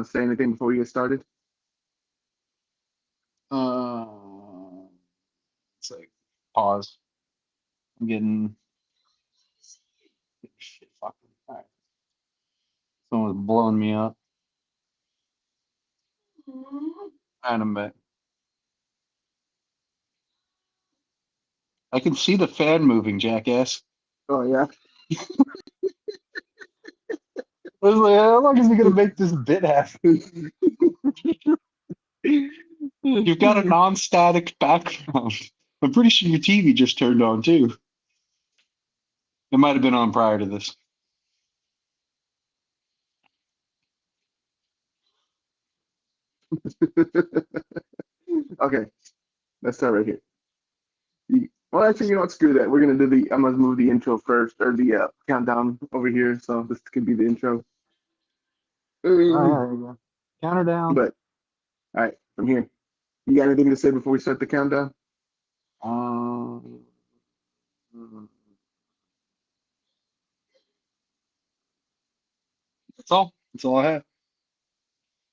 to say anything before we get started? Uh, it's like pause. I'm getting shit fucking. All right. Someone's blowing me up. And I'm back. I can see the fan moving, jackass. Oh yeah. I was like, how long is he gonna make this bit happen? You've got a non-static background. I'm pretty sure your TV just turned on too. It might have been on prior to this. Okay, let's start right here. Well, actually, you know what? Screw that. We're gonna do the. I'm gonna move the intro first, or the countdown over here. So this could be the intro. All right, Um, there you go. Counter down. But all right, from here. You got anything to say before we start the countdown? Um, that's all. That's all I have.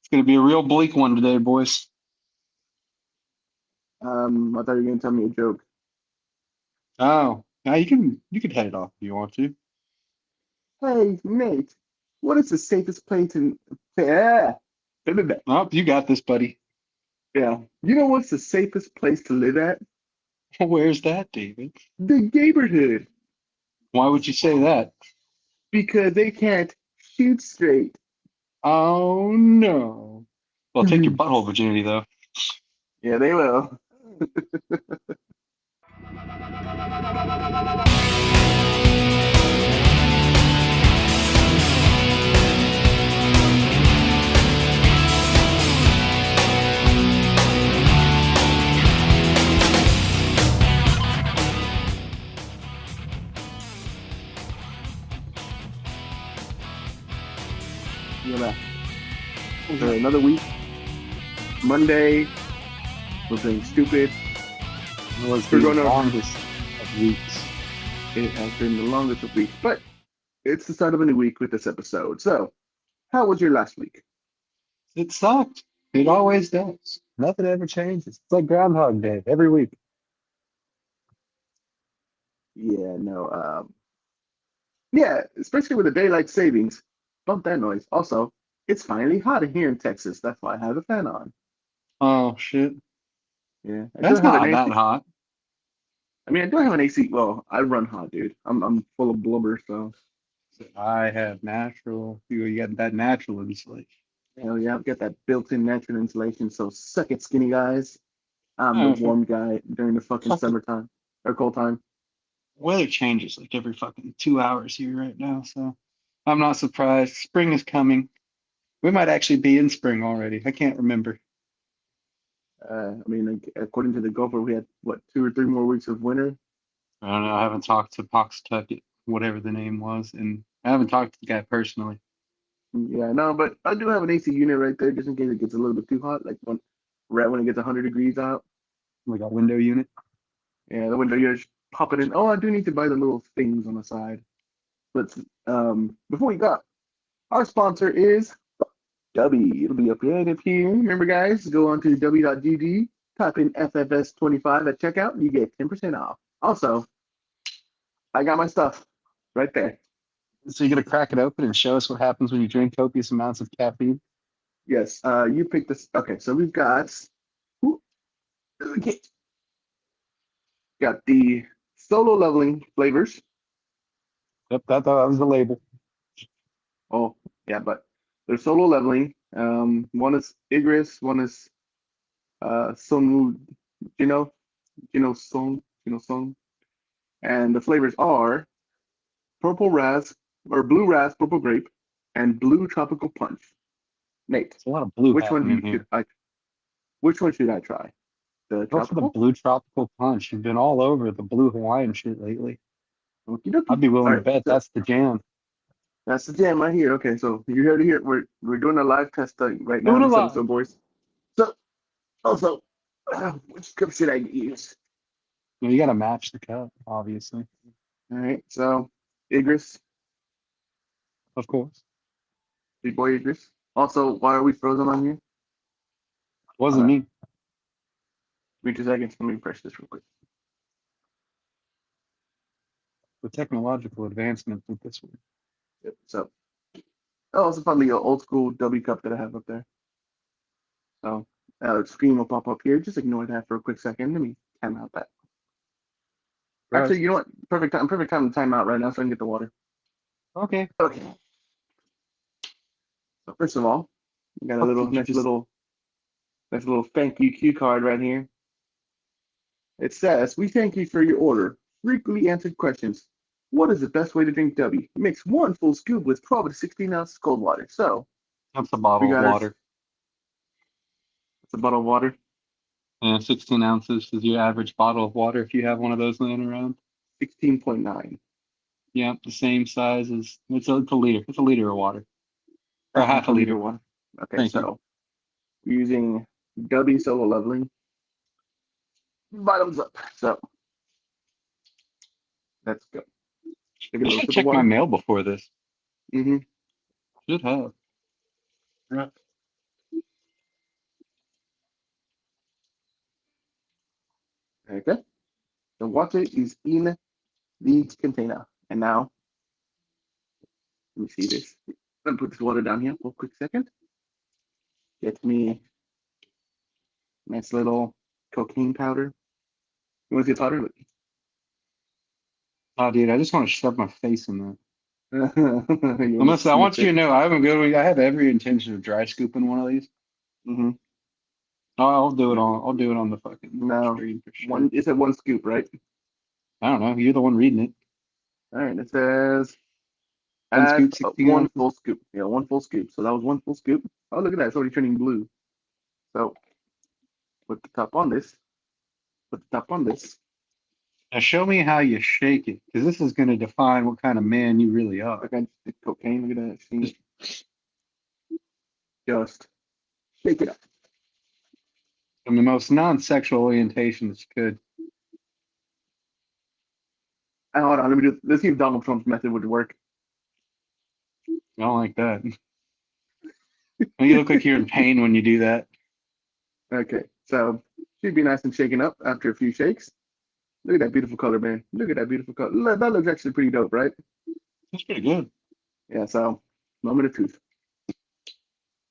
It's gonna be a real bleak one today, boys. I thought you were gonna tell me a joke. Oh, now you can head it off if you want to. Hey, Nate, what is the safest place in? Yeah, Oh, you got this, buddy. yeah. You know what's the safest place to live at? Where's that, David? The neighborhood, Why would you say that? because they can't shoot straight. Oh no. Well, take your butthole virginity though. Yeah, they will. You're back for another week. Monday, we're being stupid. It was We're the going over. longest of weeks. It has been the longest of weeks, but it's the start of a new week with this episode. So, how was your last week? It sucked. It always does. Nothing ever changes. It's like Groundhog Day every week. Yeah, no, yeah, especially with the daylight savings. Bump that noise. Also, it's finally hot here in Texas. That's why I have the fan on. Oh shit. Yeah, I do That's have an not that AC. hot. I mean, I do have an AC. Well, I run hot, dude. I'm full of blubber, so I have natural. You got that natural insulation. hell yeah, I've got that built-in natural insulation. So suck it, skinny guys. I'm the Oh, warm guy during the fucking fucking summertime or cold time. weather changes like every fucking 2 hours here right now, so I'm not surprised. Spring is coming. We might actually be in spring already. I can't remember. I mean, like, according to the Gopher, we had what 2 or 3 more weeks of winter. I don't know. I haven't talked to Poxtucket, whatever the name was, and I haven't talked to the guy personally. Yeah, no, but I do have an AC unit right there just in case it gets a little bit too hot, like right when it gets 100 degrees out. We got window unit. Yeah, the window you're just pop it in. Oh, I do need to buy the little things on the side. But before we go, our sponsor is W. It'll be updated here. Remember, guys, go on to w.gg, type in FFS25 at checkout, and you get 10% off. Also, I got my stuff right there. So you're gonna crack it open and show us what happens when you drink copious amounts of caffeine? Yes, you picked this. Okay, so we've ooh, okay, got the solo leveling flavors. Yep, that was the label. Oh, yeah, but they're solo leveling. One is Igris, one is Sonu Gino, Gino Song, and the flavors are purple ras or blue ras, purple grape, and blue tropical punch. Nate, There's a lot of blue which one do happening you here. which one should I try? The Go for the tropical? blue tropical punch. You've been all over the blue Hawaiian shit lately. Okie I'd dokie. be All willing to right, bet so that's the jam. that's the jam right here. Okay, so you heard it here. We're doing a live test right now Doing in a this lot. episode, boys. So also, which cup should I use? You got to match the cup, obviously, All right, so Igris, of course. big boy Idris. Also, why are we frozen on here? Wasn't Hold on. me. Give me 2 seconds. Let me refresh this real quick. The technological advancement with this one. Yep. So, oh, it's probably an old school W cup that I have up there. So, screen will pop up here. Just ignore that for a quick second. Let me time out that. Gross. Actually, you know what? Perfect time. Perfect time to time out right now, so I can get the water. Okay. Okay. So first of all, we got a Fuck, little did you just nice little thank you cue card right here. It says, "We thank you for your order. Frequently answered questions. What is the best way to drink W? Mix one full scoop with 12 to 16 ounces cold water." So that's a we bottle of got our water. it's a bottle of water, And 16 ounces is your average bottle of water if you have one of those laying around. 16.9. Yeah, the same size as it's a liter. It's a liter of water. Or Half half a a liter liter. of water. Okay, Thank you. so we're using W solo leveling. Bottoms up. So let's go. Take a I little should sip of check my water. mail before this. Mm-hmm. Should have. Right. Okay. The water is in the container. And now, let me see this. I'm gonna put this water down here for a quick second. Get me nice little cocaine powder. You want to see the powder? Oh, dude, I just want to shove my face in that. You want to Unless I sniff want you it? to know, I have every intention of dry scooping one of these. Mm-hmm. I'll do it on. I'll do it on the fucking Now, stream for sure. one. It said one scoop, right? I don't know. You're the one reading it. All right. It says One add scoop, 16 one ounces. full scoop. Yeah, one full scoop. So that was one full scoop. Oh, look at that. It's already turning blue. So put the top on this. Put the top on this. Now show me how you shake it, because this is going to define what kind of man you really are. Look at the cocaine. Look at that. Just, See, just shake it up. from the most non-sexual orientation that you could. Hold on. Let me do. Let's see if Donald Trump's method would work. I don't like that. You look like you're in pain when you do that. Okay. So should be nice and shaken up after a few shakes. Look at that beautiful color, man. Look at that beautiful color. That looks actually pretty dope, right? That's pretty good. Yeah. So moment of truth.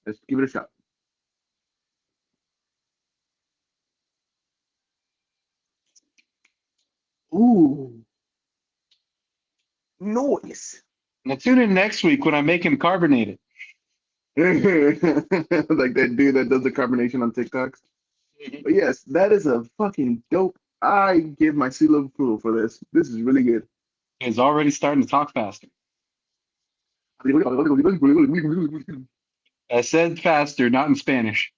Let's give it a shot. Ooh, noise. Now tune in next week when I make him carbonated. Like that dude that does the carbonation on TikToks. But yes, that is a fucking dope. I give my seal of approval for this. This is really good. He's already starting to talk faster. I said faster, not in Spanish.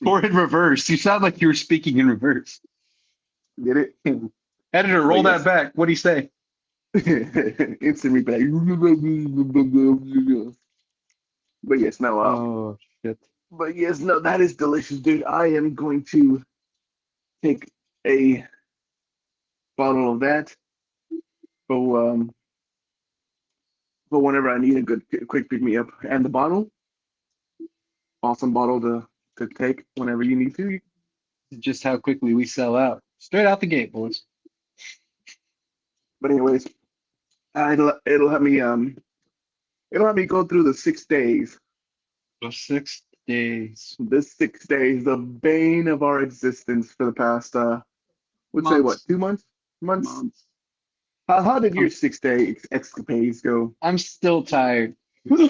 Or in reverse. You sound like you were speaking in reverse. Get it? Editor, But roll that yes, back. What do you say? instant replay. But yes, no. Oh, shit. But yes, no. That is delicious, dude. I am going to take a bottle of that for whenever I need a good quick pick me up. And the bottle, awesome bottle to take whenever you need to. Just how quickly we sell out. Straight out the gate, boys. But anyways, it'll let me go through the 6 days. For 6 days. The 6 days, the bane of our existence for the past would say what, Months. 2 months? Months? Months. How did your I'm, 6 day escapades go? I'm still tired. I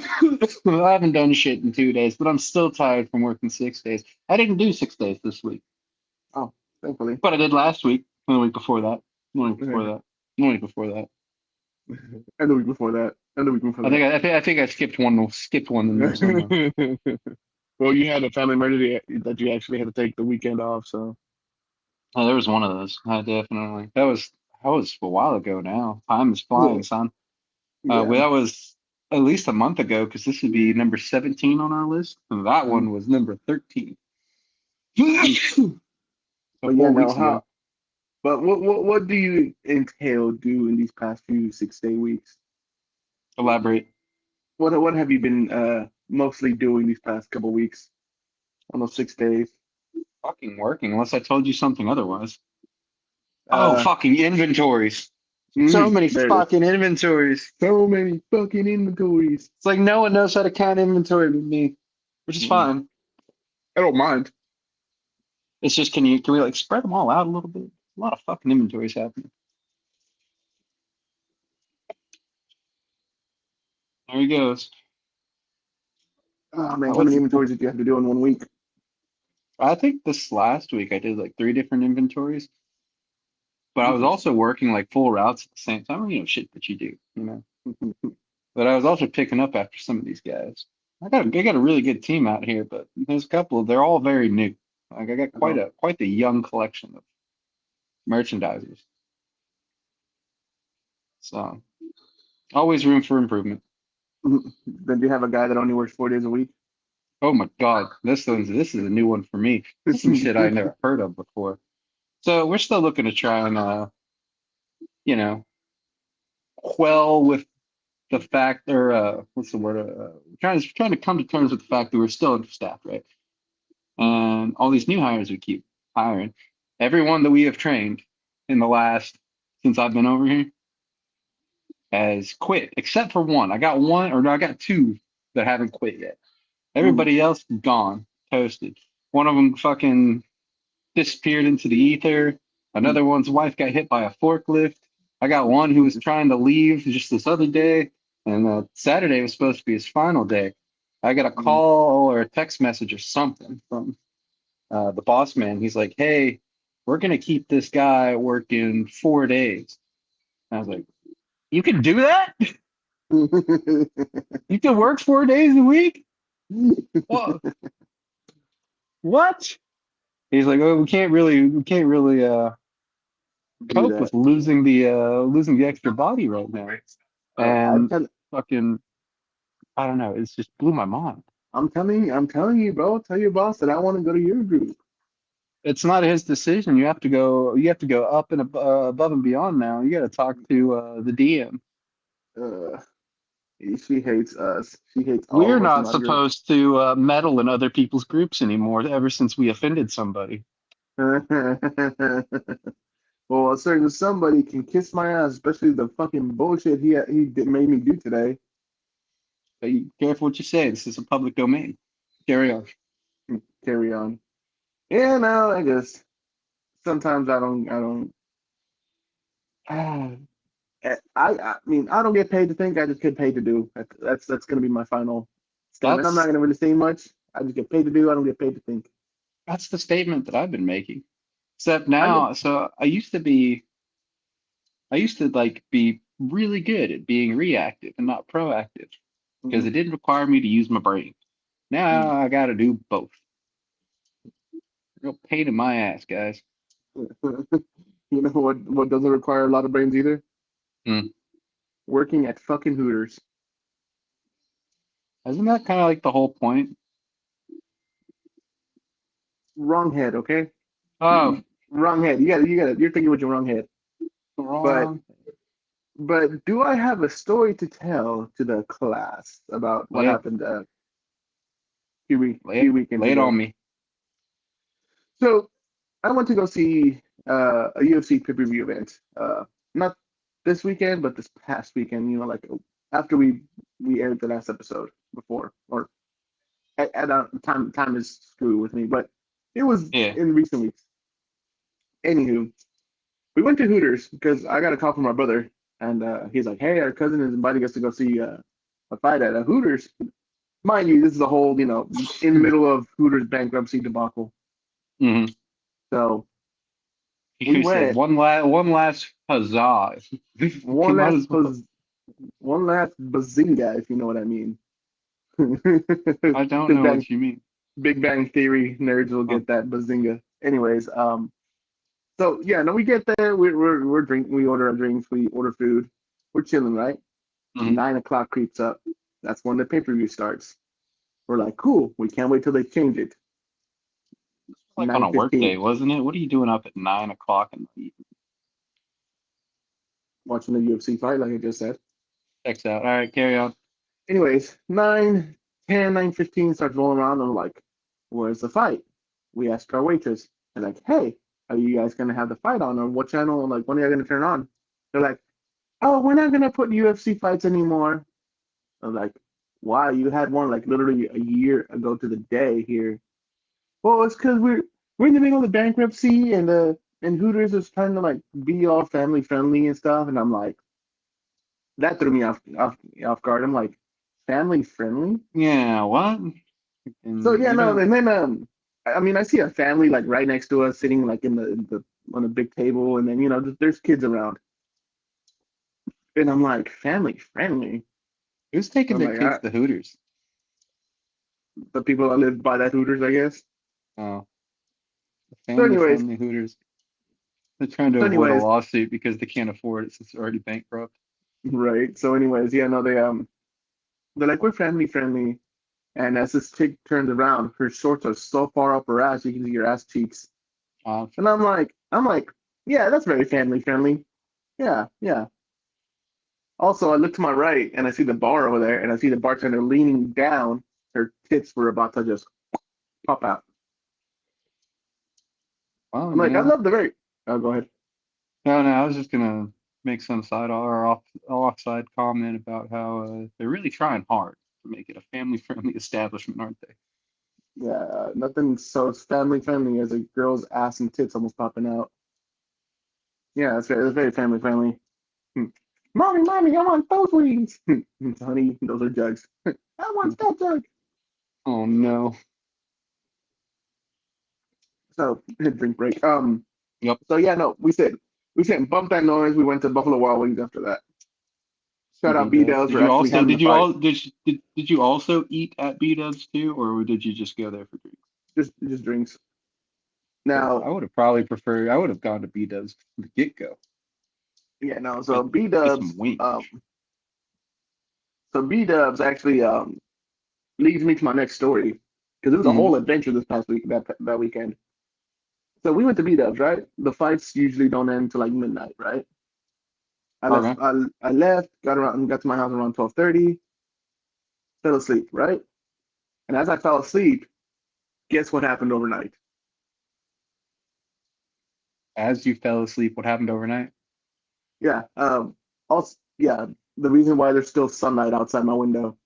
haven't done shit in 2 days, but I'm still tired from working 6 days. I didn't do 6 days this week, Oh, thankfully. but I did last week, and the week before that, the week before Okay. that, the week before that. And the week before that. And the week before I think I skipped one in there somewhere. that. Well, you had a family emergency that you actually had to take the weekend off, so Oh, there was one of those. I definitely. That was a while ago now. Time is yeah. flying, son. Yeah. Well, that was at least a month ago because this would be number 17 on our list. And that Mhm. one was number 13. So But yeah, four no, weeks ago. how but what do you entail do in these past few 6 day weeks? Elaborate. What have you been mostly doing these past couple weeks? Almost 6 days. Fucking working, unless I told you something otherwise. Oh, Uh, fucking inventories. So many there it is. fucking inventories. So many fucking inventories. It's like no one knows how to count inventory with me, which is Mm, fine. I don't mind. It's just can we like spread them all out a little bit? A lot of fucking inventories happening. There he goes. Oh man, how What's many inventories did you have to do in 1 week? I think this last week I did like 3 different inventories, but I was Jesus. also working like full routes at the same time. Shit that you do, But I was also picking up after some of these guys. I got a really good team out here, but there's a couple. They're all very new. Like I got Oh. quite the young collection of merchandisers. So always room for improvement. Then do you have a guy that only works 4 days a week? Oh my God, this is a new one for me. This is some shit I never heard of before. So we're still looking to try and you know, quell with the fact, or what's the word? Trying to come to terms with the fact that we're still understaffed, right? And all these new hires we keep hiring, everyone that we have trained in the last since I've been over here has quit, except for one. I got one, or no, I got two that haven't quit yet. Mm, Everybody else gone, toasted. One of them fucking disappeared into the ether. mm, Another one's wife got hit by a forklift. I got one who was Jesus. trying to leave just this other day, and Saturday was supposed to be his final day. I got a Mm, call or a text message or something from the boss man. He's like, "Hey, we're gonna keep this guy working 4 days." And I was like, "You can do that? You can work 4 days a week? Well, what?" He's like, "Oh, we can't really do cope that. with losing the extra body right now." I And tell, fucking, I don't know, it's just blew my mind. I'm telling you, bro. Tell your boss that I want to go to your group. It's not his decision. You have to go up and above and beyond now. You got to talk to the DM. Uh, she hates us. She hates all We're of us in not our group. supposed to meddle in other people's groups anymore ever since we offended somebody. Well, a certain somebody can kiss my ass, especially the fucking bullshit made me do today. Be careful what you say. This is a public domain. Carry on. Carry on. Yeah, no, I guess sometimes I don't. I mean, I don't get paid to think. I just get paid to do. That's gonna be my final statement. I'm not That's gonna really say much. I just get paid to do. I don't get paid to think. that's the statement that I've been making. Except I get. now, so I used to like be really good at being reactive and not proactive because Mm, it didn't require me to use my brain. Now mm. I got to do both. Real pain in my ass, guys. You know what doesn't require a lot of brains either? Hmm. Working at fucking Hooters. Isn't that kind of like the whole point? Wrong head, okay? Oh, Wrong head. You're thinking with your wrong head. But wrong. do I have a story to tell to the class about what Lay it, happened lay few it, weekends lay it on ago? me. So I went to go see a UFC pay-per-view event. Not this weekend, but this past weekend. Like after we aired the last episode before, or at time is screw with me, but it was Yeah. in recent weeks. Anywho, we went to Hooters because I got a call from my brother, and he's like, "Hey, our cousin is inviting us to go see a fight at a Hooters." Mind you, this is a whole, in the middle of Hooters bankruptcy debacle. Mm-hmm. So we He said went one last huzzah. We one might last as well. one last bazinga, if you know what I mean. I don't Big know Bang what you mean. Big Bang Theory nerds will Huh. get that bazinga. Anyways, so yeah, no, we get there, we're drinking, we order our drinks, we order food, we're chilling, right? Hmm. 9 o'clock creeps up. That's when the pay-per-view starts. We're like, cool, we can't wait till they change it. Like on a work day, 9:15, wasn't it? What are you doing up at 9 o'clock in the evening? watching the UFC fight, like I just said. Checks out. All right, carry on. Anyways, 9, 10, 9:15 starts rolling around. And we're like, where's the fight? We asked our waitress, and like, hey, are you guys gonna have the fight on, or what channel? And like, when are you gonna turn on? They're like, oh, we're not gonna put UFC fights anymore. I was like, why? You had one like literally a year ago to the day here. Well, it's because we're in the middle of bankruptcy, and Hooters is trying to like be all family friendly and stuff. And I'm like, that threw me off guard. I'm like, family friendly? Yeah, what? So And yeah, you no, don't. and then I mean, I see a family like right next to us, sitting like in the on a big table, and then there's kids around, and I'm like, family friendly. Who's taking I'm their like, kids to Hooters? the people that live by that Hooters, I guess. Oh, the So anyways, family Hooters. They're trying to so avoid a anyways, lawsuit because they can't afford it since they're already bankrupt. right. So anyways, yeah, no, they're like, we're family friendly, and as this chick turns around, her shorts are so far up her ass, you can see her ass cheeks, Uh, and I'm like, yeah, that's very family friendly. Yeah, yeah. Also, I look to my right and I see the bar over there, and I see the bartender leaning down. Her tits were about to just pop out. well, I'm like, I yeah. love the very. Oh, go ahead. No, I was just gonna make some side or offside comment about how they're really trying hard to make it a family-friendly establishment, aren't they? Yeah, nothing so family friendly as a girl's ass and tits almost popping out. Yeah, it's very family friendly. Hmm. Mommy, I want those wings. Honey, those are jugs. I want that jug. Oh no. So drink break. Yep. So yeah, no, we said bump that noise. We went to Buffalo Wild Wings after that. Shout out B B-Dubs. Dubs for actually having the Did you fight. all did you also eat at B-Dubs too, or did you just go there for drinks? Just drinks. Because Now, I would have probably preferred I would have gone to B-Dubs from the get-go. yeah, no. Get get some wings. So B Dubs actually leads me to my next story because it was a Hmm. whole adventure this past week that weekend. So we went to B Dubs, right? The fights usually don't end till like midnight, right? I left. Okay. I left. Got to my house around 12:30. Fell asleep, right? And as I fell asleep, guess what happened overnight? As you fell asleep, what happened overnight? Yeah. Also, yeah. The reason why there's still sunlight outside my window.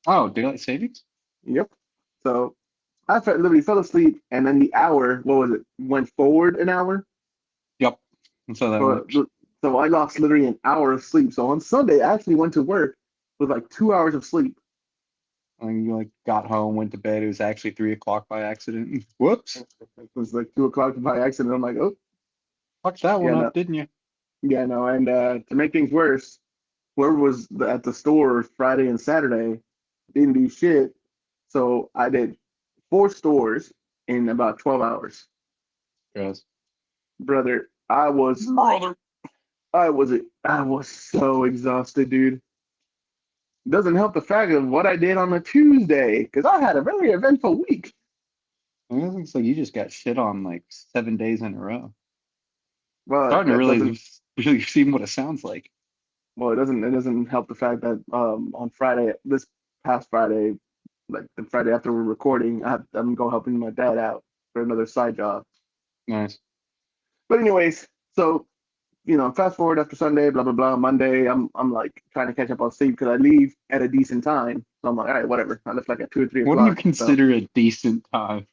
Oh, daylight savings? Yep. So literally fell asleep, and then the hour, what was it? Went forward an hour. Yep. That's how that So, works. so I lost literally an hour of sleep. So on Sunday, I actually went to work with like 2 hours of sleep. And you like got home, went to bed. It was actually 3 o'clock by accident. Whoops. It was like 2 o'clock by accident. I'm like, oh, Fucked that yeah, one no, up, didn't you? yeah, no. And to make things worse, whoever was at the store Friday and Saturday didn't do shit. So I did 4 stores in about 12 hours. Yes. Brother, Brother. I was so exhausted, dude. Doesn't help the fact of what I did on a Tuesday, because I had a very eventful week. I mean, it looks like you just got shit on like 7 days in a row. Well, Starting to that doesn't really see what it sounds like. it doesn't help the fact that on Friday, this past Friday, like the Friday after we're recording, I'm go helping my dad out for another side job. Nice. But anyways, so fast forward after Sunday, blah blah blah. Monday, I'm like trying to catch up on sleep because I leave at a decent time. So I'm like, all right, whatever. I left like at 2 or 3 What do you o'clock. So consider a decent time?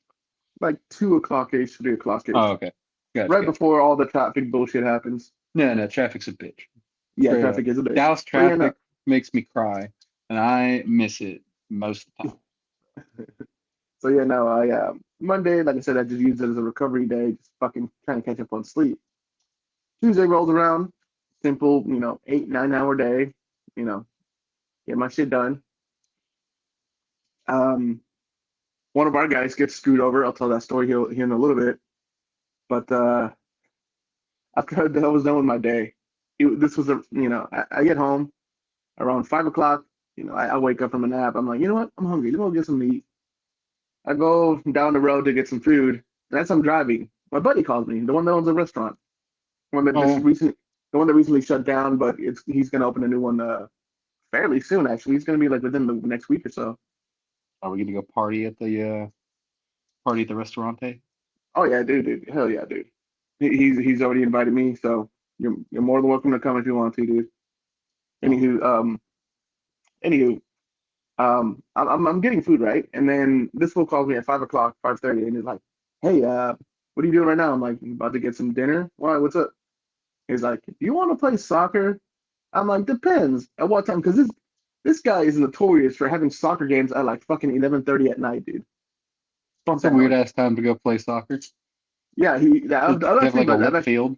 like 2 o'clock ish, 3 o'clock ish, Oh, okay. right Gotcha. before all the traffic bullshit happens. No, traffic's a bitch. Yeah, Straight up. traffic is a bitch. Dallas But yeah, no. traffic makes me cry, and I miss it most of the time. So yeah, no. I Monday, like I said, I just used it as a recovery day, just fucking trying to catch up on sleep. Tuesday rolls around, simple, 8, 9 hour day, you know, get my shit done. Um, one of our guys gets screwed over. I'll tell that story here in a little bit. But after I was done with my day, this was I get home around 5 o'clock. I wake up from a nap. I'm like, you know what? I'm hungry. Let me go get some meat. I go down the road to get some food. And as I'm driving, my buddy calls me, the one that owns the restaurant, one that just Oh, recently, the one that recently shut down, but he's gonna open a new one fairly soon. Actually, he's gonna be like within the next week or so. Are we gonna go party at the restaurante? Oh yeah, dude. Hell yeah, dude. He's already invited me, so you're more than welcome to come if you want to, dude. Oh, Anywho, anywho, I'm getting food right, and then this fool calls me at 5 o'clock, 5:30, and he's like, "Hey, what are you doing right now?" I'm like, "I'm about to get some dinner." Why? What's up? He's like, "Do you want to play soccer?" I'm like, "Depends at what time," because this guy is notorious for having soccer games at like fucking 11:30 at night, dude. Fuck that's a that weird noise. ass time to go play soccer. Yeah, They I've have actually, like a but lit field.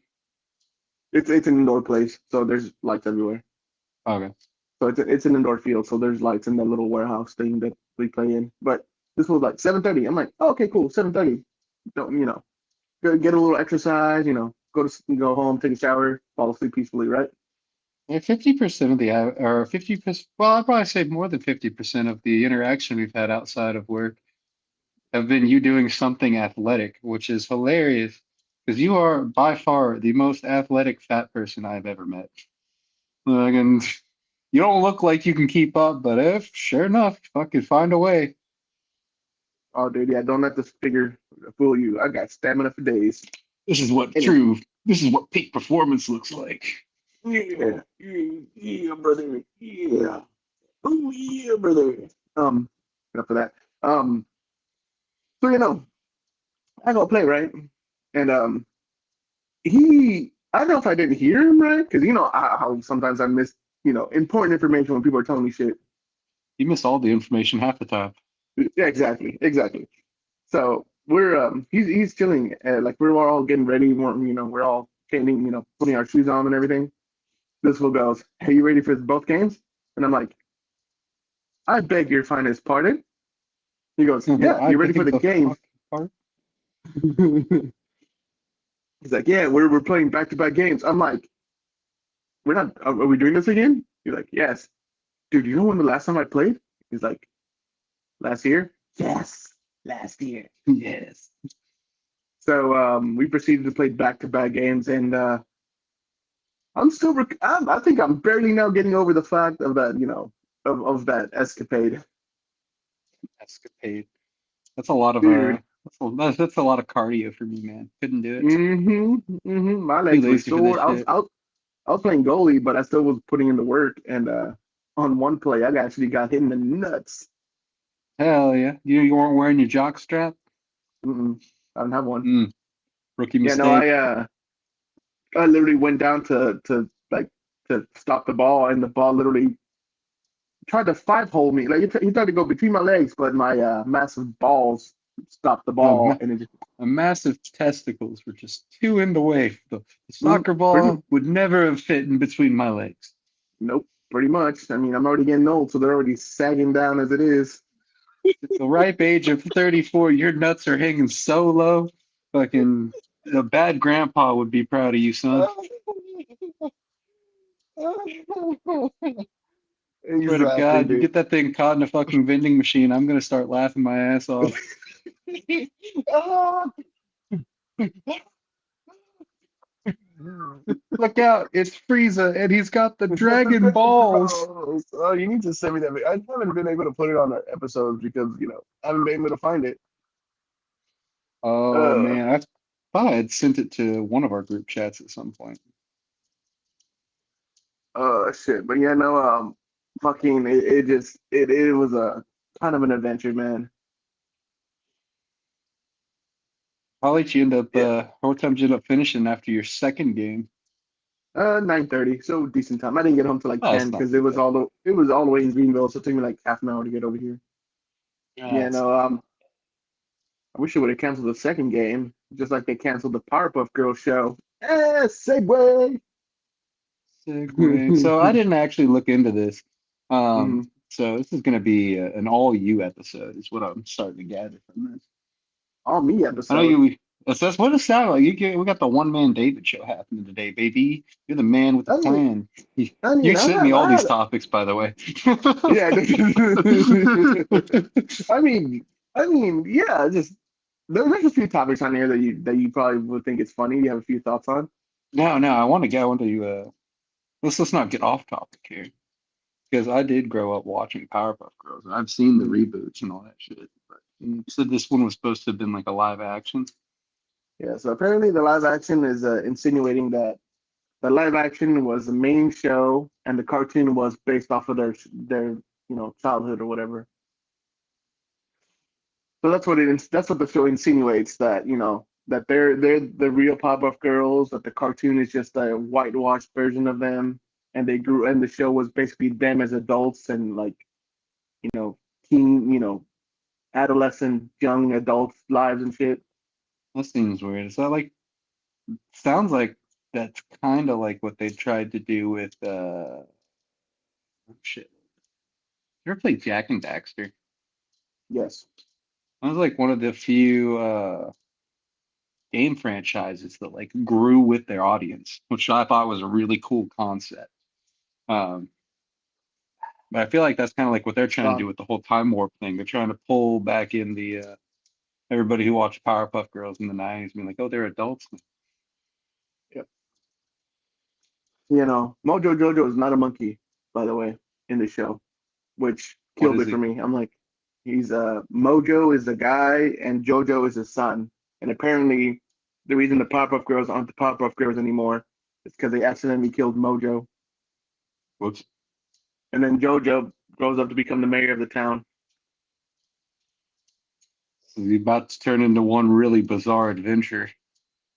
it's an indoor place, so there's lights everywhere. Okay. So it's an indoor field, so there's lights in that little warehouse thing that we play in. But this was like 7:30. I'm like, oh, okay, cool, 7:30. Don't get a little exercise, go home, take a shower, fall asleep peacefully, right? Yeah, 50% of or 50%, well, I'd probably say more than 50% of the interaction we've had outside of work have been you doing something athletic, which is hilarious because you are by far the most athletic fat person I've ever met. Like, and you don't look like you can keep up, but if sure enough, fucking find a way. Oh, dude, yeah, don't let this figure fool you. I got stamina for days. Anyway, This is what peak performance looks like. yeah, brother, yeah, oh yeah, brother. Um, enough of that. So I go play right, and I don't know if I didn't hear him right because how sometimes I miss important information when people are telling me shit. You miss all the information half the time. Yeah, exactly. So we're he's chilling, like we're all getting ready. We're all changing, putting our shoes on and everything. This fool goes, "Hey, you ready for both games?" And I'm like, "I beg your finest pardon." He goes, "Yeah, I you ready for beg the the game?" fucking part. He's like, "Yeah, we're playing back-to-back games." I'm like, "We're not. Are we doing this again?" He's like, "Yes." Dude, you know when the last time I played? He's like, "Last year?" Yes, last year. Yes. So we proceeded to play back-to-back games, and I think I'm barely now getting over the fact of that, of that escapade, Escapade. That's a lot of dude. that's a lot of cardio for me, man. Couldn't do it. My Too legs were lazy for this sore. shit. I was playing goalie, but I still was putting in the work. And on one play, I actually got hit in the nuts. Hell yeah. You weren't wearing your jock strap? Mm-mm, I don't have one. Mm, rookie Yeah, no, mistake. I literally went down to stop the ball, and the ball literally tried to five-hole me. Like he tried to go between my legs, but my massive balls stopped the No, ball, and it just a massive testicles were just too in the way. The mm, soccer pretty ball would never have fit in between my legs. nope, pretty much. I mean, I'm already getting old, so they're already sagging down as it is. At the ripe age of 34, your nuts are hanging so low. Fucking a bad grandpa would be proud of you, son. Swear to Exactly, God, you dude. get that thing caught in a fucking vending machine, I'm gonna start laughing my ass off. Look out, it's Frieza, and he's got the It's got the dragon dragon balls. balls. Oh, you need to send me that. I haven't been able to put it on our episodes because I haven't been able to find it. Oh Uh, man, I thought I had sent it to one of our group chats at some point. shit. But yeah, no, fucking, it was a kind of an adventure, man. I'll let you end up, Yeah. what time did you end up finishing after your second game? 9:30, so decent time. I didn't get home till like Oh, it's 10 not because too bad. it was all the way in Greenville, so it took me like half an hour to get over here. Ah, Yeah, it's no, I wish they would have canceled the second game, just like they canceled the Powerpuff Girls show. Segway. segue. So I didn't actually look into this. Mhm. So this is going to be an all you episode, is what I'm starting to gather from this. All me I know episode. you. That's what it sounded like. We got the one man David show happening today, baby. You're the man with the I mean, plan. You, I you mean, sent me all these topics, by the way. yeah. I mean, yeah. Just there's a few topics on here that you probably would think it's funny. You have a few thoughts on. No, I want to get. I want to. Let's not get off topic here. because I did grow up watching Powerpuff Girls, and I've seen the Mm, reboots and all that shit. But mm. you said this one was supposed to have been like a live action. Yeah, so apparently the live action is insinuating that the live action was the main show and the cartoon was based off of their childhood or whatever. So that's what the show insinuates, that that they're the real Powerpuff Girls, that the cartoon is just a whitewashed version of them, and the show was basically them as adults and like you know teen adolescent young adults lives and shit. That seems weird. Is that like sounds like that's kind of like what they tried to do with oh, shit. You ever played Jack and Daxter? Yes. That was like one of the few game franchises that like grew with their audience, which I thought was a really cool concept. Um, but I feel like that's kind of like what they're trying to do Um, with the whole time warp thing. They're trying to pull back in the everybody who watched Powerpuff Girls in the 90s, being like, oh, they're adults now. yeah. Mojo Jojo is not a monkey, by the way, in the show, which What killed is it for he? me. I'm like, he's Mojo is the guy and Jojo is his son. And apparently the reason the Powerpuff Girls aren't the Powerpuff Girls anymore is because they accidentally killed Mojo. Whoops. And then Jojo grows up to become the mayor of the town. So he's about to turn into one really bizarre adventure.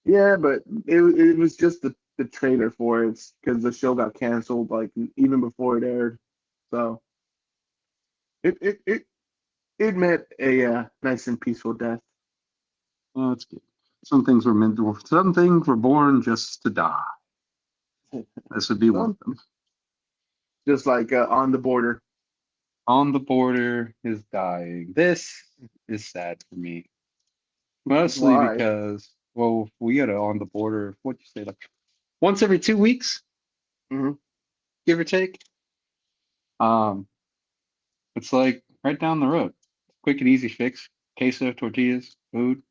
Yeah, but it was just the trailer for it because the show got canceled like even before it aired. So it it it, it met a nice and peaceful death. Oh, that's good. Some things were born just to die. This would be one of So them. just like on the border. On the Border is dying. This is sad for me. Mostly Why? because, well, we got On the Border, what'd you say, like once every 2 weeks, Hmm. give or take. Um, it's like right down the road. Quick and easy fix. Queso, tortillas, food,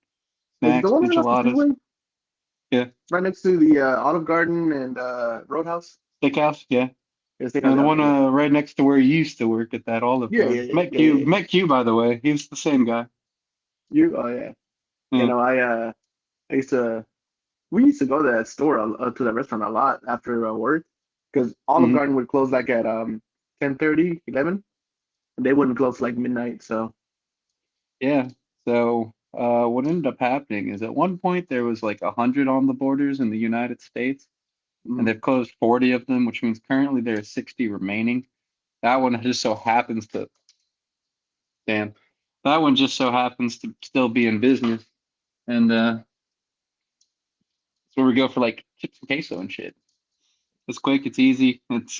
Is it the snacks, one right off the enchiladas. freeway, Yeah. right next to the Olive Garden and Roadhouse? Steakhouse, yeah. Yes, they got And the that one one. Yeah, right next to where you used to work at that Olive yeah, yeah, Garden. yeah, yeah, yeah. Yeah. Met Q, by the way. He was the same guy. Oh yeah. Yeah. I used to we used to go to that store to that restaurant a lot after work because Olive Hmm. Garden would close like at 10:30, 11, and they wouldn't close like midnight. So Yeah. So what ended up happening is at one point there was like 100 On the Borders in the United States, and mm, they've closed 40 of them, which means currently there are 60 remaining. That one just so happens to, damn, that one just so happens to still be in business. And that's where we go for like chips and queso and shit. It's quick, it's easy, it's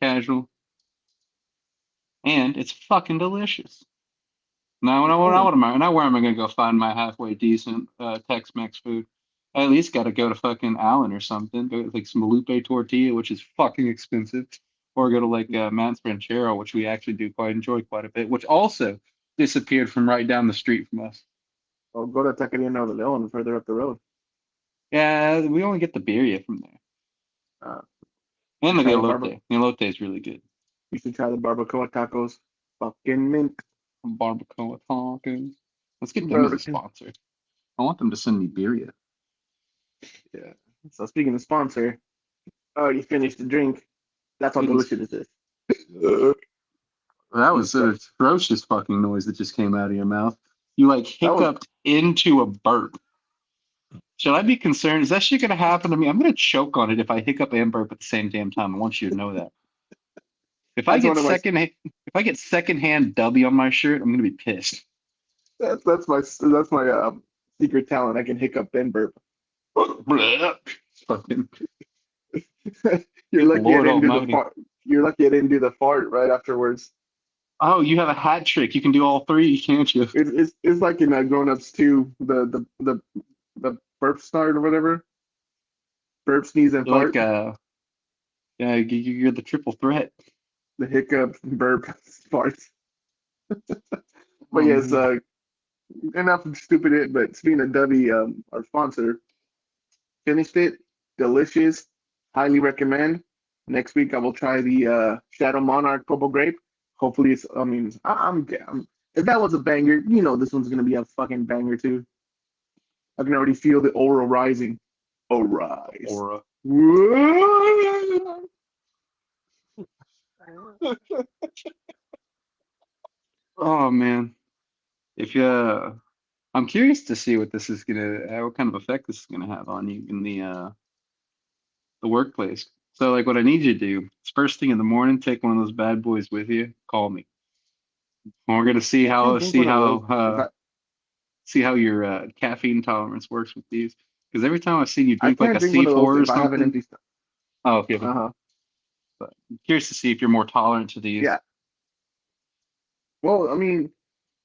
casual, and it's fucking delicious. oh, Now where am I gonna go find my halfway decent Tex-Mex food? I at least gotta go to fucking Allen or something, go get like some Lupe tortilla, which is fucking expensive, or go to like Mount's Ranchero, which we actually do quite enjoy quite a bit, which also disappeared from right down the street from us. I'll go to Taqueria Nuevo Leon further up the road. Yeah, we only get the birria from there, Uh, and should the try elote. The elote is really good. you should try the barbacoa tacos. Fucking mint. Barbacoa tacos. Let's get them as a Barbecue. sponsor. I want them to send me birria. Yeah. So speaking of sponsor, I already finished the drink. That's how Goodness. delicious it is. That was Jesus an Christ. atrocious fucking noise that just came out of your mouth. You like That was hiccuped into a burp. Should I be concerned? Is that shit gonna happen to me? I'm gonna choke on it if I hiccup and burp at the same damn time. I want you to know that. that's one of my If I get secondhand W on my shirt, I'm gonna be pissed. that's my secret talent. I can hiccup then burp. Fucking You're lucky I Lord didn't do the Almighty. fart. You're lucky I didn't do the fart right afterwards. Oh, you have a hat trick. You can do all three, can't you? It's like in Grown Ups too. The burp snort or whatever. Burp, sneeze, and You're like fart. yeah, you're the triple threat. The hiccup, burp, fart. But Oh yes, man. enough of stupid it. But speaking of Dubby, our sponsor, finished it. Delicious. Highly recommend. Next week I will try the Shadow Monarch Purple Grape. Hopefully it's. I mean, I'm if that was a banger, you know this one's gonna be a fucking banger too. I can already feel the aura rising. Oh, rise. Aura. Whoa! Oh man, if I'm curious to see what this is what kind of effect this is gonna have on you in the workplace. So like, what I need you to do is first thing in the morning, take one of those bad boys with you. Call me, and we're gonna see I how drink one of those. see how your caffeine tolerance works with these. Because every time I've seen you I drink like can't a drink one of those C4 or if I have an something. empty stomach. Oh, if you have Uh-huh. but I'm curious to see if you're more tolerant to these. Yeah. Well, I mean,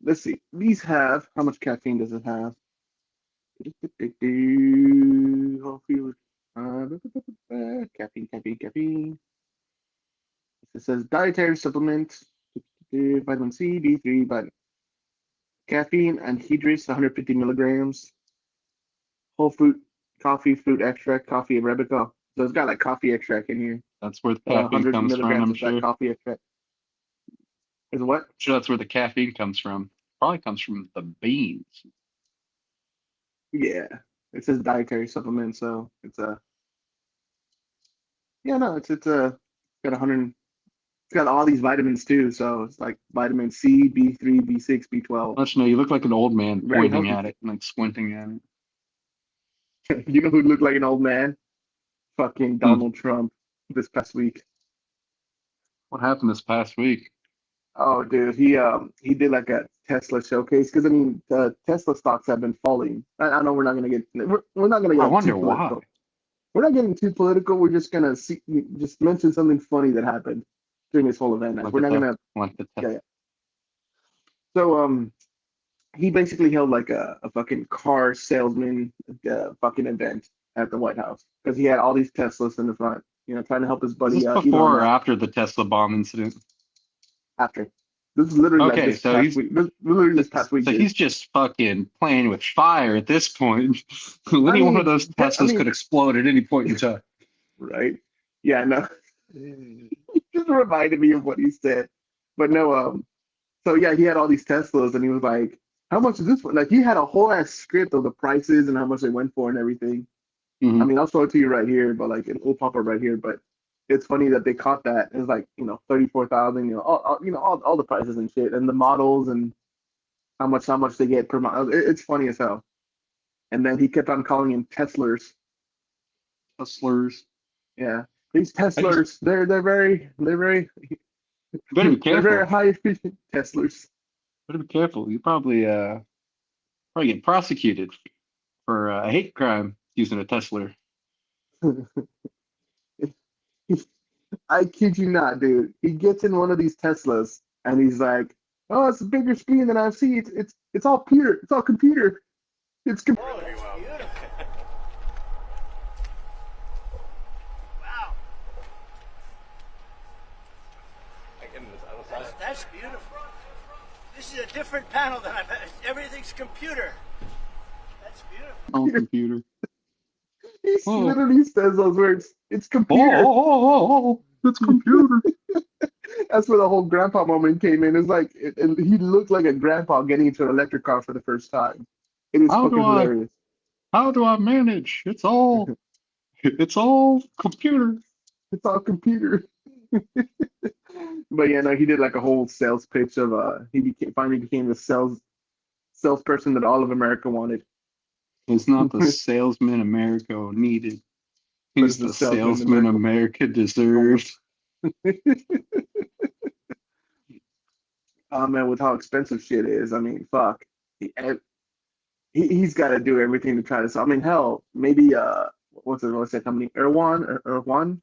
let's see. These have how much caffeine does it have? Hopefully, caffeine, caffeine, caffeine. It says dietary supplement, vitamin C, B3, but caffeine, anhydrous, 150 milligrams, whole fruit, coffee, fruit extract, coffee Arabica. So it's got like coffee extract in here. That's where the Got caffeine 100 comes from, milligrams I'm of that sure. coffee extract. Is what? Sure, that's where the caffeine comes from. Probably comes from the beans. Yeah. It says dietary supplement, so it's a yeah, no, it's a got 100. It's got all these vitamins too, so it's like vitamin C, B3, B6, B12. Let you know, you look like an old man Very pointing healthy. at it and like squinting at it. You know who looked like an old man? Fucking Hmm. Donald Trump this past week. What happened this past week? Oh, dude, he did like a Tesla showcase because I mean Tesla stocks have been falling. I know we're not gonna get I like too wonder why. political. We're not getting too political. We're just gonna see just mention something funny that happened during this whole event. Like Like we're a not tech, gonna like the tech. yeah, yeah. So he basically held like a fucking car salesman fucking event at the White House because he had all these Teslas in the front, you know, trying to help his Is buddy this Elon before or out after the Tesla bomb incident? after. This is literally like Okay, this so past he's week. Literally this past week, so dude. he's just fucking playing with fire at this point. I Any one of mean, those I Teslas mean, could explode at any point in time. right? Yeah, no. Just reminded me of what he said. But no, so yeah, he had all these Teslas and he was like, how much is this one? Like he had a whole ass script of the prices and how much they went for and everything. I Hmm. mean, I'll show it to you right here, but like it'll pop up right here. But it's funny that they caught that. It's like, 34,000, all the prices and shit and the models and how much they get per model. It's funny as hell. And then he kept on calling them Teslers. Teslas. Yeah. These I just Teslers, they're very better be they're very careful. high efficient Teslers. Better be careful. You probably get prosecuted for a hate crime using a Tesla. I kid you not, dude. He gets in one of these Teslas and he's like, "Oh, it's a bigger screen than I've seen. It's all computer. It's all computer. It's com-" Oh, that's beautiful. Wow. That's beautiful. This is a different panel than I've had. Everything's computer. That's beautiful. Oh, computer. He Oh, literally says those words. It's oh, computer. oh, oh, oh, it's computer. That's where the whole grandpa moment came in. It's like he looked like a grandpa getting into an electric car for the first time. It is How do fucking I, hilarious. how do I manage? It's all computer. It's all computer. But yeah, no, he did like a whole sales pitch of finally became the salesperson that all of America wanted. He's not the salesman America needed. But He's it's the the salesman salesman America America almost. deserved. Oh man, with how expensive shit is, I mean, fuck. He, he's got to do everything to try to sell. I mean, hell, maybe what's that company? Erwan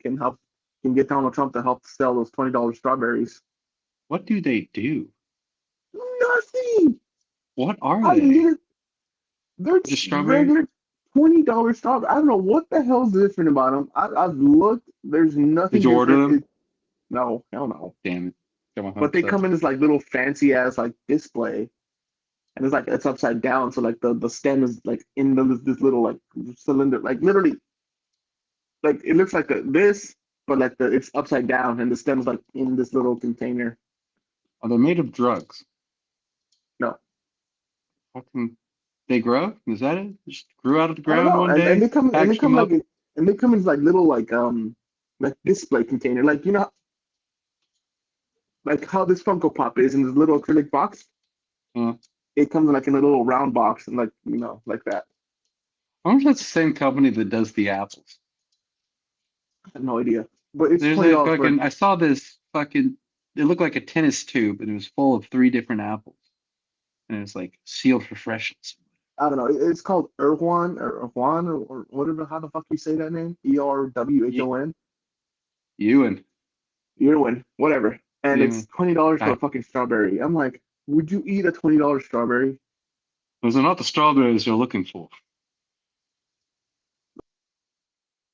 can get Donald Trump to help sell those $20 strawberries. What do they do? Nothing. What are I they? literally, they're Just just strawberries? regular $20 strawberries. I don't know what the hell's different about them. I've looked. There's Did nothing you order different. them? No, hell no. Damn it. Got my But hopes they up. come in this like little fancy ass like display, and it's upside down. So like the stem is like this little like cylinder, like literally like it looks like this, but like it's upside down and the stem's like in this little container. Are they made of drugs? No, Fucking, they grow? Is that it? Just grew out of the I don't ground know. one And day, they come packaged them up. and they come in like little like display container, like you know like how this Funko Pop is in this little acrylic box. Yeah. It comes in like in a little round box and like like that. I wonder if that's the same company that does the apples. I have no idea, but it's There's a $20 for. fucking, I saw this fucking, it looked like a tennis tube and it was full of 3 different apples. And it was like sealed for freshness. I don't know. It's called Erwan or Juan or whatever. How the fuck you say that name? ERWHON. Ewan. Irwin, whatever. And it's Ewan. $20 for I, a fucking strawberry. I'm like, would you eat a $20 strawberry? those are not the strawberries you're looking for.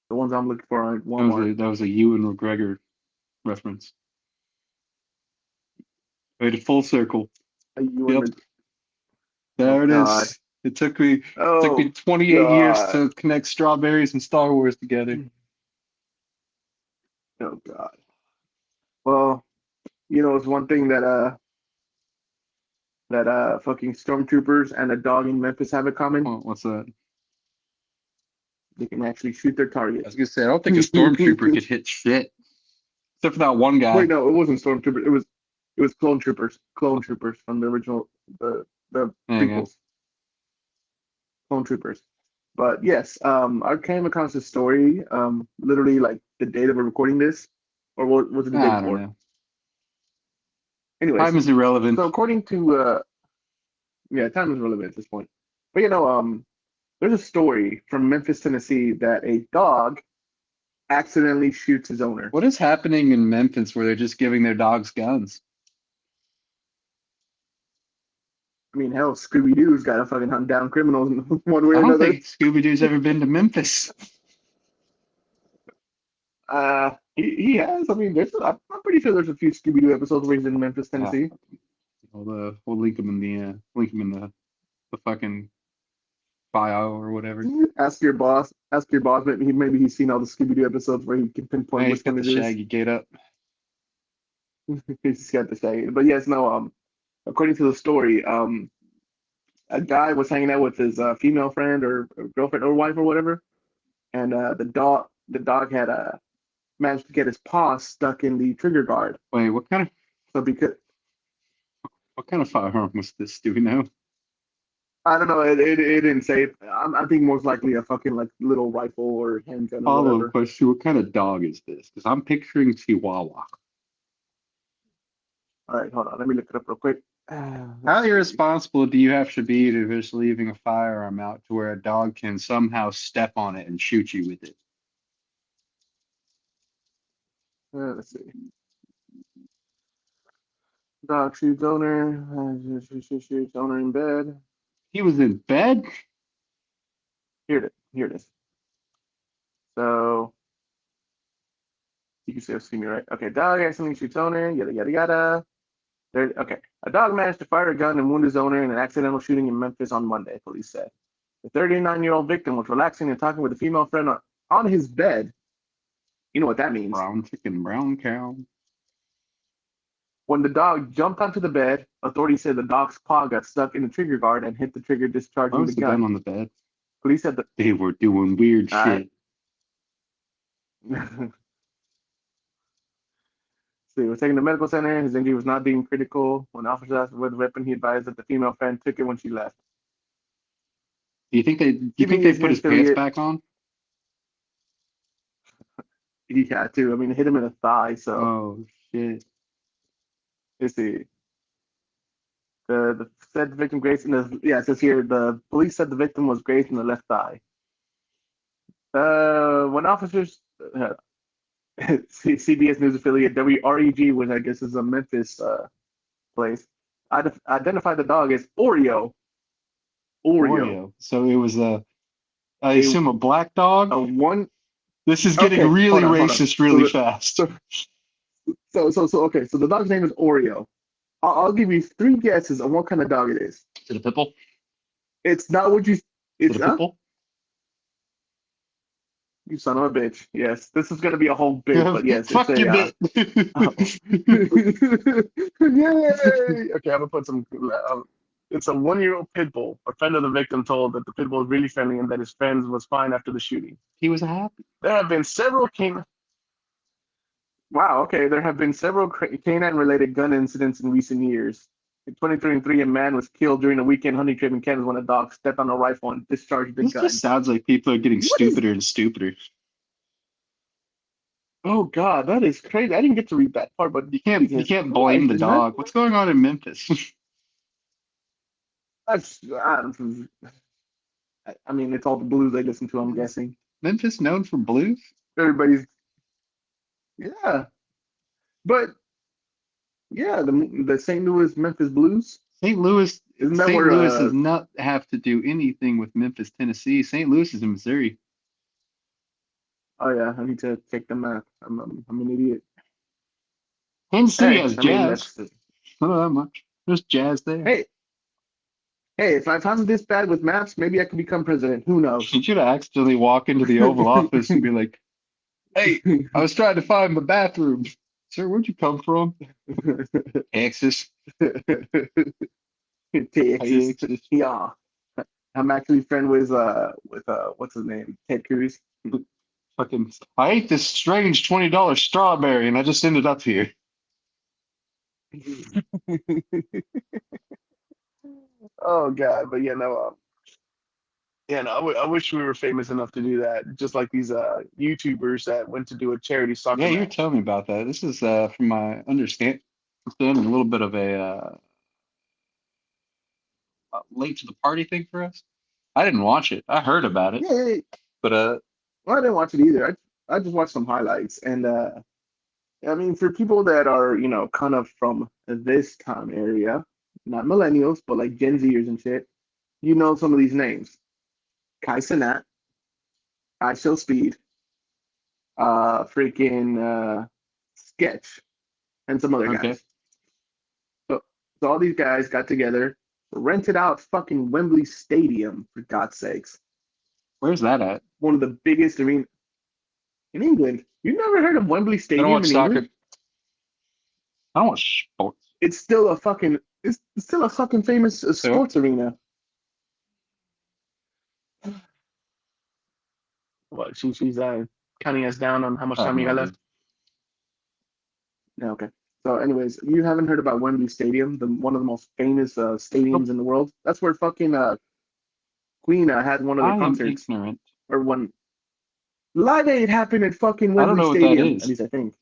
The ones I'm looking for are at Walmart. That was a Ewan McGregor reference. Made it full circle. Yep, Oh there it God. is. It took me Oh 28 years God. to connect strawberries and Star Wars together. Oh God. Well, it's one thing that fucking stormtroopers and a dog in Memphis have in common. Oh, what's that? They can actually shoot their I target. was gonna say I don't think a stormtrooper could hit shit, except for that one guy. Wait, no, it wasn't stormtroopers. It was clone troopers. Clone troopers from the original the There you go. prequels. Clone troopers. But yes, I came across this story, literally like the day that we're recording this, or what was it the day I don't before? know. Anyways, Time is irrelevant. so according to yeah, time is relevant at this point. But there's a story from Memphis, Tennessee that a dog accidentally shoots his owner. What is happening in Memphis where they're just giving their dogs guns? I mean, hell, Scooby Doo's got to fucking hunt down criminals in one way I or don't another. think Scooby Doo's ever been to Memphis. He has. I mean, I'm pretty sure there's a few Scooby Doo episodes where he's in Memphis, Ah, Tennessee. we'll link him in the fucking bio or whatever. Ask your boss. Ask your boss. Maybe he's seen all the Scooby Doo episodes where he can pinpoint Hey, which he's got one the it is. Shaggy gate up. He's got to say. But yes, no. According to the story, a guy was hanging out with his female friend or girlfriend or wife or whatever, and the dog had managed to get his paw stuck in the trigger guard. Wait, So because what kind of firearm was this? Do we know? I don't know, it didn't say. I think most likely a fucking like little rifle or handgun or Follow-up whatever. question: what kind of dog is this? Because I'm picturing Chihuahua. All right, hold on. Let me look it up real quick. How irresponsible do you have to be to just leaving a firearm out to where a dog can somehow step on it and shoot you with it? Let's see. Dog shoots owner. Shoots owner in bed. He was in bed? Here it is. So you can still see me, right? Okay, dog accidentally shoots owner. Yada yada yada. Okay. A dog managed to fire a gun and wound his owner in an accidental shooting in Memphis on Monday, police said. The 39-year-old victim was relaxing and talking with a female friend on his bed. You know what that means. Brown chicken, brown cow. When the dog jumped onto the bed, authorities said the dog's paw got stuck in the trigger guard and hit the trigger, Why discharging was the the gun gun. on the bed? Police said that. They were doing weird All right. shit. So he was taken to the medical center. His injury was not deemed critical. When officers asked where the weapon, he advised that the female friend took it when she left. Do you think they put his pants back on? He had to. I mean, it hit him in the thigh. So Oh shit. let's see. The said the victim grazed in the it says here the police said the victim was grazed in the left thigh. When officers CBS News affiliate WREG, which I guess is a Memphis place, identified the dog as Oreo. So it was I assume a black dog. A one. This is getting Okay, really hold on. racist really fast. So okay. So the dog's name is Oreo. I'll give you 3 guesses on what kind of dog it is. Is it a pitbull? It's not what you. Is it a pitbull? You son of a bitch. Yes, this is gonna be a whole bit, but yes, it's Fuck you, a. bit. Uh, Yay! Okay, I'm gonna put some. It's a 1-year-old pit bull. A friend of the victim told that the pit bull is really friendly and that his friend was fine after the shooting. He was happy. There have been several can. Wow. Okay, there have been several canine-related gun incidents in recent years. In 2023, a man was killed during a weekend hunting trip in Kansas when a dog stepped on a rifle and discharged the This gun. just sounds like people are getting What is? stupider and stupider. Oh God, that is crazy. I didn't get to read that part, but You Jesus can't blame Christ, the dog. What's going on in Memphis? that's, I mean, it's all the blues they listen to, I'm guessing. Memphis known for blues? Everybody's, yeah. But yeah, the St. Louis Memphis Blues, St. Louis isn't that St. where Louis does not have to do anything with Memphis, Tennessee. St. Louis is in Missouri. oh yeah, I need to check the map. I'm an idiot. Kansas City Hey, has I mean jazz. that's Not that much. There's jazz there. hey, hey, if I'm this bad with maps, maybe I could become president. Who knows? You should accidentally walk into the Oval Office and be like, "Hey, I was trying to find my bathroom. Sir, where'd you come from? Texas. Texas. Texas. Yeah. I'm actually friend with what's his name? Ted Cruz. Fucking, I ate this strange $20 strawberry and I just ended up here." Oh God, but yeah, no, I wish we were famous enough to do that. Just like these YouTubers that went to do a charity Yeah, soccer you were match. telling me about that. This is from my understanding a little bit of a late to the party thing for us. I didn't watch it. I heard about it, Yeah, yeah, yeah. but Well, I didn't watch it either. I just watched some highlights, and I mean, for people that are kind of from this time area, not millennials, but like Gen Zers and shit, some of these names: Kai Cenat, I Show Speed, freaking Sketch, and some other okay. guys. So, so all these guys got together, rented out fucking Wembley Stadium for God's sakes, Where's that at? one of the biggest arena in England. You never heard of Wembley I don't Stadium watch in soccer. England? I don't watch sports. It's still a fucking famous So sports arena. What she's counting us down on how much I have time you no got idea. left. Yeah, okay. So, anyways, you haven't heard about Wembley Stadium, the one of the most famous Nope. stadiums in the world. That's where fucking Queen had one of their I am concerts, ignorant. or one Live Aid happened at fucking I don't Wembley know what that Stadium. At is. least I think.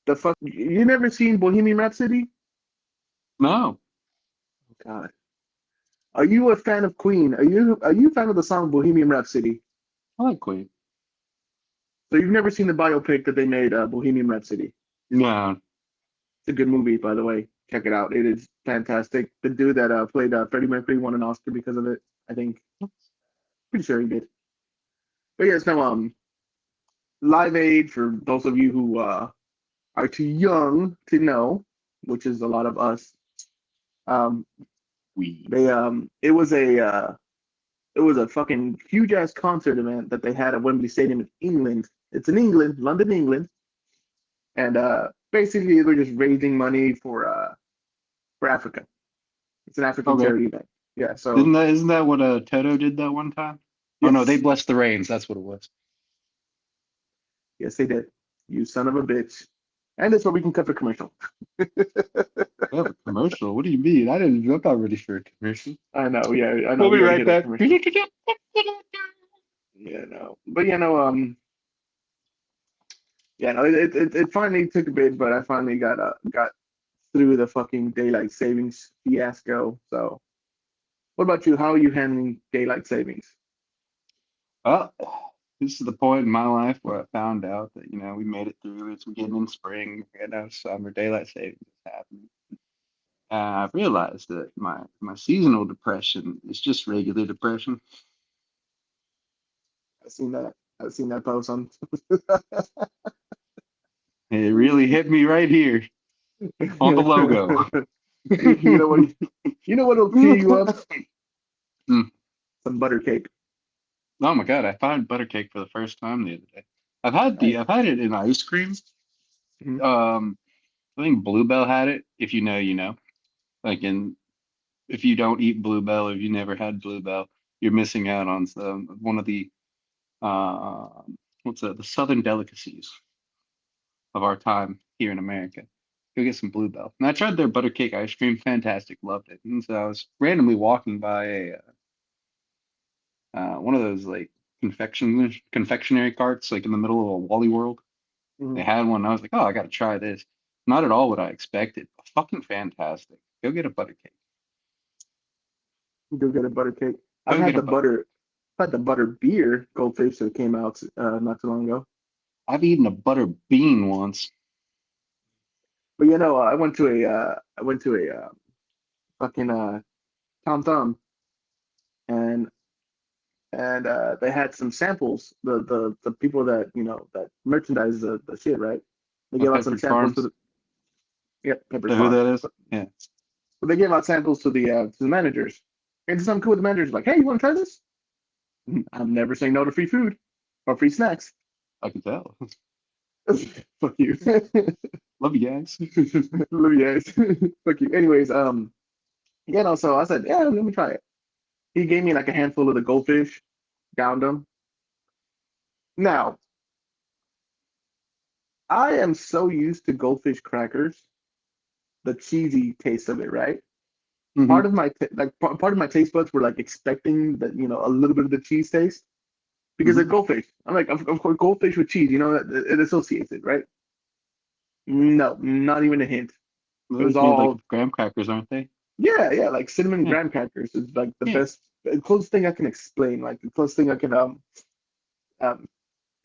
The fuck, you never seen Bohemian Rhapsody? No, Oh, God, are you a fan of Queen? Are you a fan of the song Bohemian Rhapsody? I like Queen. So you've never seen the biopic that they made, Bohemian Rhapsody? No. It's a good movie, by the way. Check it out. It is fantastic. The dude that played Freddie Mercury won an Oscar because of it. I think. Pretty sure he did. But yes, no. Live Aid, for those of you who are too young to know, which is a lot of us. Um, We. it was a fucking huge ass concert event that they had at Wembley Stadium in England. It's in England, London, England, and basically they're just raising money for Africa. It's an African Okay. charity event. Yeah. So Isn't that what Toto did that one time? Oh no, they yes, blessed the rains. That's what it was. yes, they did. You son of a bitch. And that's where we can cut the commercial. We have a commercial. What do you mean? I'm not ready for a commercial. I know. Yeah, I know. We'll We be got to right hit a back. commercial. Yeah, no. But yeah, no. It finally took a bit, but I finally got through the fucking daylight savings fiasco. So, what about you? How are you handling daylight savings? Well, this is the point in my life where I found out that, we made it through. It's getting in spring, summer, daylight savings is happening. And I realized that my seasonal depression is just regular depression. I've seen that. I've seen that post on. It really hit me right here on the logo. You know what? You know what'll cheer you up? Mm. Some butter cake. Oh my God, I found butter cake for the first time the other day. Nice. I've had it in ice cream. Mhm. I think Bluebell had it. If you know, you know. Like in if you don't eat Bluebell or if you never had Bluebell, you're missing out on some one of the uh what's that, the southern delicacies of our time here in America. Go get some Bluebell. And I tried their butter cake ice cream, fantastic, loved it. And so I was randomly walking by a one of those like confectionery carts, like in the middle of a Wally World. They Mhm. had one. And I was like, oh, I got to try this. Not at all what I expected. But fucking fantastic. Go get a butter cake. Go get a butter cake. I've Go had get a the butter. butter, I've had the butter beer goldfish that came out not too long ago. I've eaten a butter bean once. But I went to a fucking Tom Thumb, and they had some samples. The people that that merchandise the shit, right? They Of gave out some Pepperidge samples to Farms. the Pepperidge Know who Farm, that is? but, Yeah. but they gave out samples to the managers. And some cool with the managers like, hey, you want to try this? I'm never saying no to free food or free snacks. I can tell. Fuck you. Love you guys. Love you guys. Fuck you. Anyways, so I said, yeah, let me try it. He gave me like a handful of the goldfish, downed them. Now, I am so used to goldfish crackers, the cheesy taste of it, right? Hmm. Part of my taste buds were like expecting that, a little bit of the cheese taste because Hmm. of goldfish. I'm like, of course, goldfish with cheese, it associates it, right? No, not even a hint. It was Those made like all, graham crackers, aren't they? yeah, like cinnamon Yeah. graham crackers is like the Yeah. best, the closest thing I can explain, like the closest thing I can um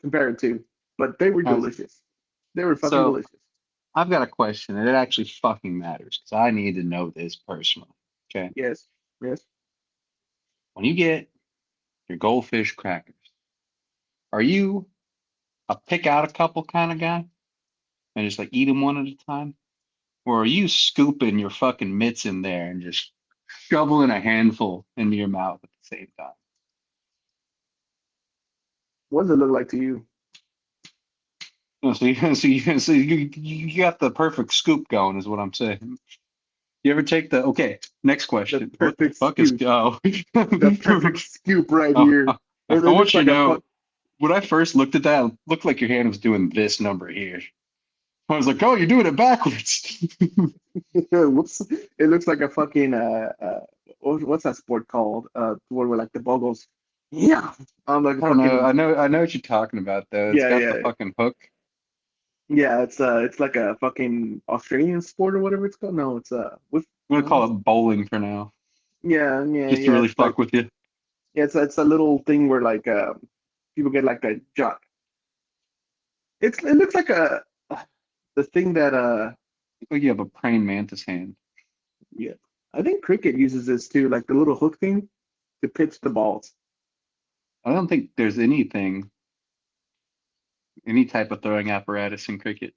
compare it to. But they were How's it? delicious. They were fucking So delicious. I've got a question, and it actually fucking matters because I need to know this personally. Okay. Yes, yes. When you get your goldfish crackers, are you a pick out a couple kind of guy and just like eat them one at a time? Or are you scooping your fucking mitts in there and just shoveling a handful into your mouth at the same time? What does it look like to you? So you got the perfect scoop going, is what I'm saying. You ever take the okay? Next The question. What the perfect fuck is scoop. The perfect perfect? scoop right Oh, here. I It want looks you like to a know fuck. when I first looked at that, it looked like your hand was doing this number here. I was like, oh, you're doing it backwards. Whoops. It looks like a fucking what's that sport called? Where like the ball goes, yeah, on like a I don't know. fucking I know what you're talking about though. It's yeah, got the yeah, fucking hook. yeah. It's like a fucking Australian sport or whatever it's called. No, it's with I'm gonna no, call it bowling for now, just to yeah. really It's like fuck with you. yeah, it's a little thing where like people get like a jump. It looks like a the thing that Like you have a praying mantis hand. yeah. I think cricket uses this too, like the little hook thing to pitch the balls. I don't think there's any type of throwing apparatus in cricket.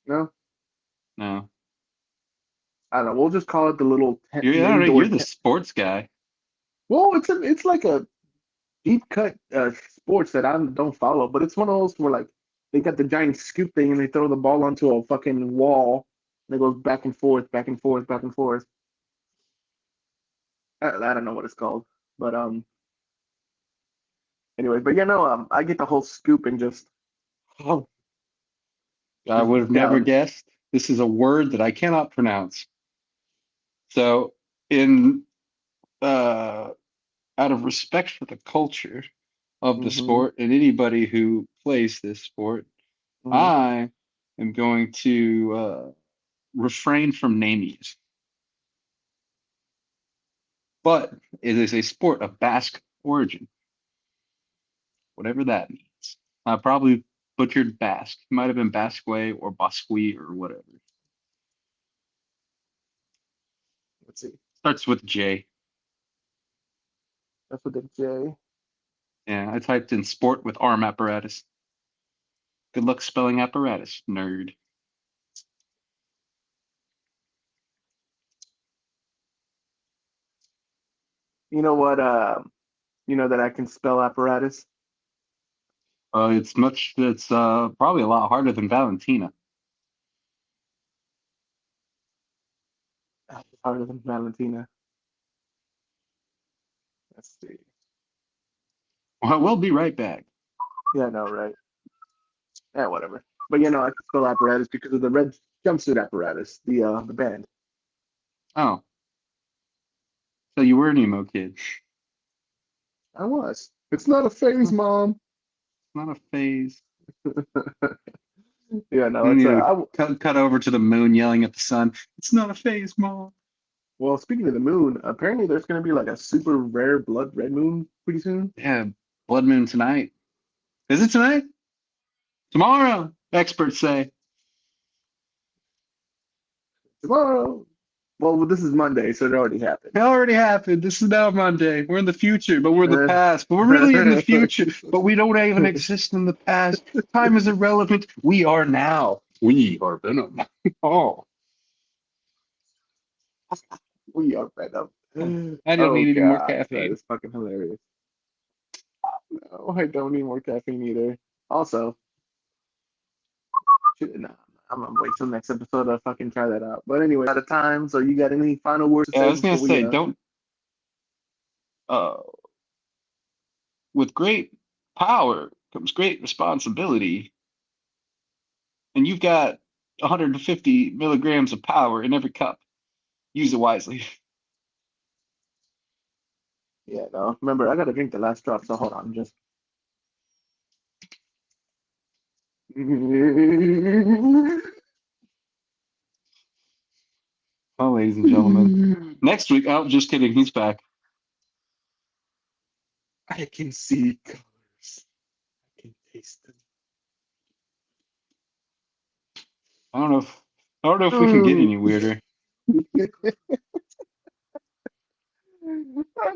No, No. I don't know. We'll just call it the little I don't know, indoor you're the sports guy. Well, it's like a deep cut sports that I don't follow, but it's one of those where like they got the giant scoop thing and they throw the ball onto a fucking wall and it goes back and forth, back and forth, back and forth. I don't know what it's called, but anyway, but no, I get the whole scoop and just oh, I just would have never down. guessed. This is a word that I cannot pronounce. So, in uh, out of respect for the culture of the Mm-hmm, sport and anybody who plays this sport, mm-hmm. I am going to refrain from naming it. But it is a sport of Basque origin, whatever that means. I probably butchered Basque. It might have been Basque or Basque or whatever. Let's see. Starts with J. That's what the J. Yeah, I typed in sport with arm apparatus. Good luck spelling apparatus, nerd. You know what? You know that I can spell apparatus? It's probably a lot harder than Valentina. It's harder than Valentina. Let's see. Well, we'll be right back. Yeah, no, right. Yeah, whatever. But you know, I can spell apparatus because of the red jumpsuit apparatus, the band. Oh, so you were an emo kid. It's I was. It's not a phase, Mom. not a phase. Yeah, no, You it's need to cut over to the moon yelling at the sun. It's not a phase, Mom. well, speaking of the moon, apparently there's gonna be like a super rare blood red moon pretty soon. Yeah, blood moon tonight. Is it tonight? Tomorrow, experts say. Tomorrow. Well, this is Monday, so it already happened. It already happened. This is now Monday. We're in the future, but we're in the past. But we're really in the future, but we don't even exist in the past. Time is irrelevant. We are now. We are Venom. Oh, We are fed up. I don't need any more God, that caffeine. is fucking hilarious. No, I don't need more caffeine either. Also, nah, I'm gonna wait till next episode to fucking try that out. But anyway, out of time. So you got any final words to Yeah, I say was gonna before say, we? don't. With great power comes great responsibility, and you've got 150 milligrams of power in every cup. Use it wisely. Yeah, no. Remember, I gotta drink the last drop. So hold on, just. Oh, ladies and gentlemen. Next week, oh, just kidding, he's back. I can see colors. I can taste them. I don't know if we can get any weirder.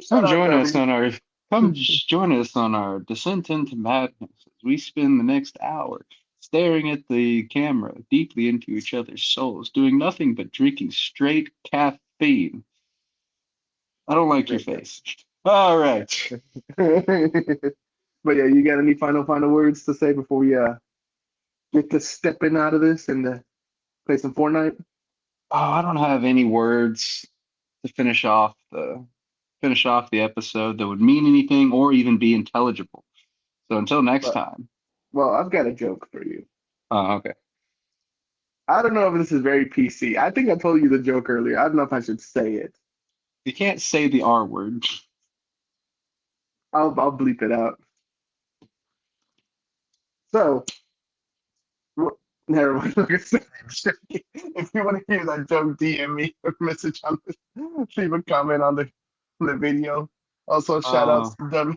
Shout out, Debbie. Come join us on our descent into madness as we spend the next hour staring at the camera deeply into each other's souls, doing nothing but drinking straight caffeine. I don't like your face. All right. But yeah, you got any final words to say before we get to stepping out of this and play some Fortnite? Oh, I don't have any words to finish off the episode that would mean anything or even be intelligible. So until next But, time. well, I've got a joke for you. Oh, okay. I don't know if this is very PC. I think I told you the joke earlier. I don't know if I should say it. You can't say the R word. I'll bleep it out. So, never mind. Like I said, if you want to hear that joke, DM me or message on this. Leave a comment on the video. Also, shout out W.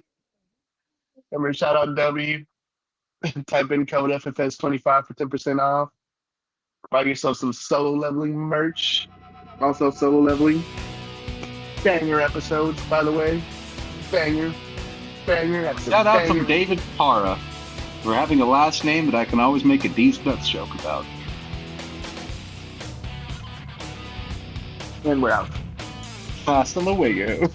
Remember, shout out W. Type in code FFS25 for 10% off. Buy yourself some solo leveling merch. Also, solo leveling. Banger episodes, by the way. Banger episodes. Shout out from David Para. We're having a last name that I can always make a D's Nuts joke about. And we're out. Hasta luego.